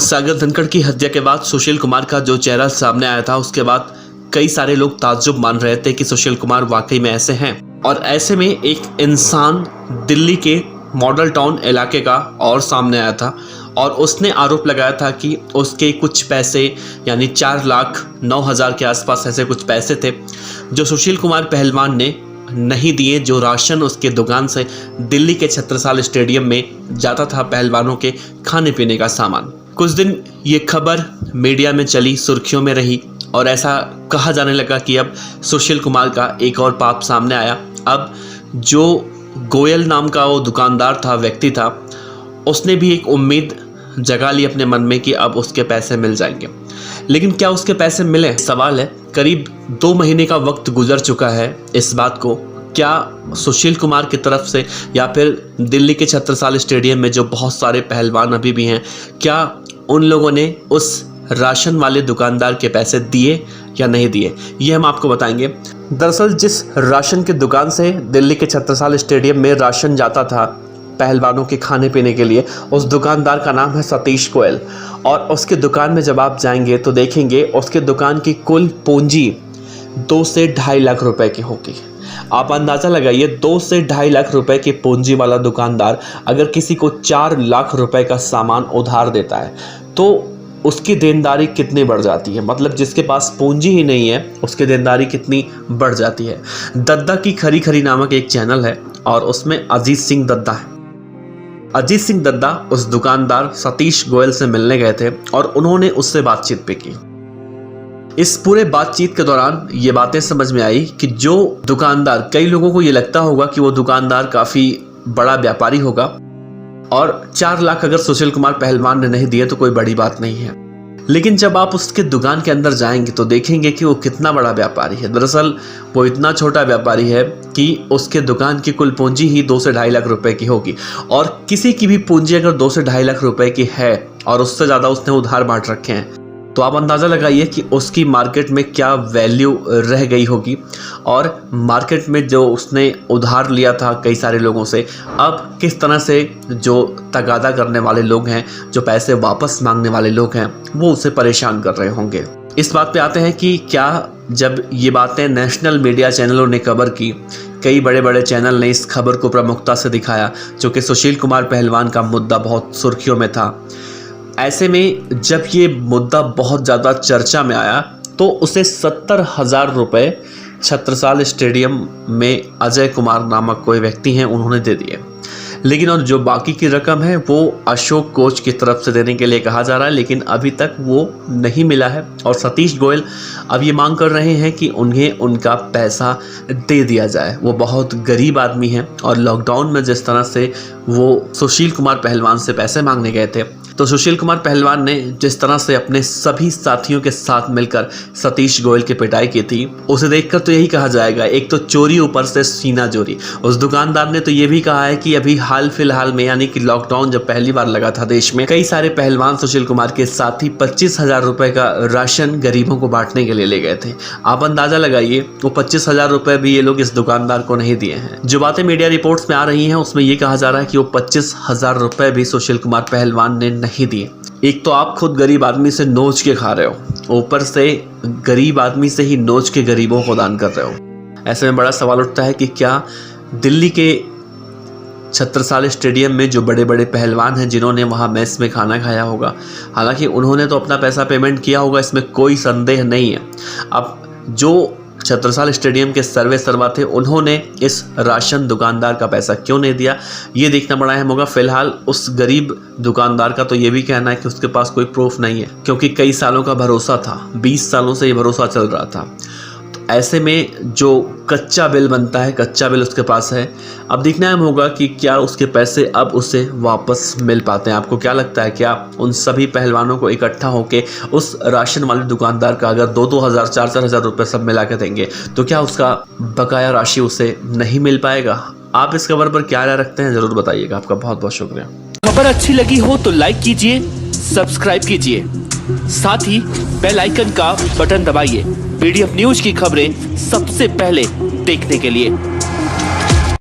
सागर धनखड़ की हत्या के बाद सुशील कुमार का जो चेहरा सामने आया था, उसके बाद कई सारे लोग ताज्जुब मान रहे थे कि सुशील कुमार वाकई में ऐसे हैं। और ऐसे में एक इंसान दिल्ली के मॉडल टाउन इलाके का और सामने आया था और उसने आरोप लगाया था कि उसके कुछ पैसे यानी 4,09,000 के आसपास ऐसे कुछ पैसे थे जो सुशील कुमार पहलवान ने नहीं दिए, जो राशन उसके दुकान से दिल्ली के छत्रसाल स्टेडियम में जाता था पहलवानों के खाने पीने का सामान। कुछ दिन ये खबर मीडिया में चली, सुर्खियों में रही और ऐसा कहा जाने लगा कि अब सुशील कुमार का एक और पाप सामने आया। अब जो गोयल नाम का वो दुकानदार था, व्यक्ति था, उसने भी एक उम्मीद जगा ली अपने मन में कि अब उसके पैसे मिल जाएंगे। लेकिन क्या उसके पैसे मिले, सवाल है। करीब 2 महीने का वक्त गुजर चुका है इस बात को। क्या सुशील कुमार की तरफ से या फिर दिल्ली के छत्रसाल स्टेडियम में जो बहुत सारे पहलवान अभी भी हैं, क्या उन लोगों ने उस राशन वाले दुकानदार के पैसे दिए या नहीं दिए, ये हम आपको बताएंगे। दरअसल जिस राशन की दुकान से दिल्ली के छत्रसाल स्टेडियम में राशन जाता था पहलवानों के खाने पीने के लिए, उस दुकानदार का नाम है सतीश गोयल। और उसके दुकान में जब आप जाएंगे तो देखेंगे उसके दुकान की कुल पूंजी 2 से 2.5 लाख रुपए की होगी। आप अंदाज़ा लगाइए, 2 से 2.5 लाख रुपए की पूंजी वाला दुकानदार अगर किसी को 4 लाख रुपए का सामान उधार देता है तो उसकी देनदारी कितनी बढ़ जाती है। मतलब जिसके पास पूंजी ही नहीं है उसकी देनदारी कितनी बढ़ जाती है। दद्दा की खरी खरी नामक एक चैनल है और उसमें अजीत सिंह दद्दा है। अजीत सिंह दद्दा उस दुकानदार सतीश गोयल से मिलने गए थे और उन्होंने उससे बातचीत भी की। इस पूरे बातचीत के दौरान ये बातें समझ में आई कि जो दुकानदार, कई लोगों को ये लगता होगा कि वो दुकानदार काफ़ी बड़ा व्यापारी होगा और 4 लाख अगर सुशील कुमार पहलवान ने नहीं दिए तो कोई बड़ी बात नहीं है। लेकिन जब आप उसके दुकान के अंदर जाएंगे तो देखेंगे कि वो कितना बड़ा व्यापारी है। दरअसल वो इतना छोटा व्यापारी है कि उसके दुकान की कुल पूंजी ही 2 से 2.5 लाख रुपए की होगी। और किसी की भी पूंजी अगर 2 से 2.5 लाख रुपए की है और उससे ज़्यादा उसने उधार बांट रखे हैं तो आप अंदाज़ा लगाइए कि उसकी मार्केट में क्या वैल्यू रह गई होगी। और मार्केट में जो उसने उधार लिया था कई सारे लोगों से, अब किस तरह से जो तगादा करने वाले लोग हैं, जो पैसे वापस मांगने वाले लोग हैं, वो उसे परेशान कर रहे होंगे। इस बात पे आते हैं कि क्या जब ये बातें नेशनल मीडिया चैनलों ने कवर की, कई बड़े बड़े चैनल ने इस खबर को प्रमुखता से दिखाया, जो कि सुशील कुमार पहलवान का मुद्दा बहुत सुर्खियों में था। ऐसे में जब ये मुद्दा बहुत ज़्यादा चर्चा में आया तो उसे 70,000 रुपये छत्रसाल स्टेडियम में अजय कुमार नामक कोई व्यक्ति हैं, उन्होंने दे दिए। लेकिन और जो बाकी की रकम है वो अशोक कोच की तरफ से देने के लिए कहा जा रहा है, लेकिन अभी तक वो नहीं मिला है। और सतीश गोयल अब ये मांग कर रहे हैं कि उन्हें उनका पैसा दे दिया जाए। वो बहुत गरीब आदमी हैं और लॉकडाउन में जिस तरह से वो सुशील कुमार पहलवान से पैसे मांगने गए थे, तो सुशील कुमार पहलवान ने जिस तरह से अपने सभी साथियों के साथ मिलकर सतीश गोयल की पिटाई की थी, उसे देखकर तो यही कहा जाएगा, एक तो चोरी ऊपर से सीना चोरी। उस दुकानदार ने तो ये भी कहा है कि अभी हाल फिलहाल में, यानी कि लॉकडाउन जब पहली बार लगा था देश में, कई सारे पहलवान सुशील कुमार के साथ ही 25,000 रुपए का राशन गरीबों को बांटने के लिए ले गए थे। आप अंदाजा लगाइए, वो 25,000 रुपए भी ये लोग इस दुकानदार को नहीं दिए हैं। जो बातें मीडिया रिपोर्ट्स में आ रही हैं उसमें ये कहा जा रहा है कि वो 25,000 रुपए भी सुशील कुमार पहलवान ने नहीं दिए। एक तो आप खुद गरीब आदमी से नोच के खा रहे हो, ऊपर से गरीब आदमी से ही नोच के गरीबों को दान कर रहे हो। ऐसे में बड़ा सवाल उठता है कि क्या दिल्ली के छत्रसाल स्टेडियम में जो बड़े बड़े पहलवान हैं जिन्होंने वहाँ मेस में खाना खाया होगा, हालांकि उन्होंने तो अपना पैसा पेमेंट किया होगा, इसमें कोई संदेह नहीं है। अब जो छत्रसाल स्टेडियम के सर्वे सर्वा थे, उन्होंने इस राशन दुकानदार का पैसा क्यों नहीं दिया, ये देखना बड़ा अहम होगा। फिलहाल उस गरीब दुकानदार का तो ये भी कहना है कि उसके पास कोई प्रूफ नहीं है, क्योंकि कई सालों का भरोसा था, 20 सालों से ये भरोसा चल रहा था। तो ऐसे में जो कच्चा बिल बनता है, कच्चा बिल उसके पास है। अब देखना अहम होगा कि क्या उसके पैसे अब उसे वापस मिल पाते हैं। आपको क्या लगता है, क्या उन सभी पहलवानों को इकट्ठा होकर उस राशन वाले दुकानदार का अगर 2-2 हज़ार 4-4 हज़ार रुपये सब मिला के देंगे तो क्या उसका बकाया राशि उसे नहीं मिल पाएगा? आप इस खबर पर क्या राय रखते हैं ज़रूर बताइएगा। आपका बहुत बहुत शुक्रिया। खबर अच्छी लगी हो तो लाइक कीजिए, सब्सक्राइब कीजिए, साथ ही बेल आइकन का बटन दबाइए। पीडीएफ न्यूज की खबरें सबसे पहले देखने के लिए।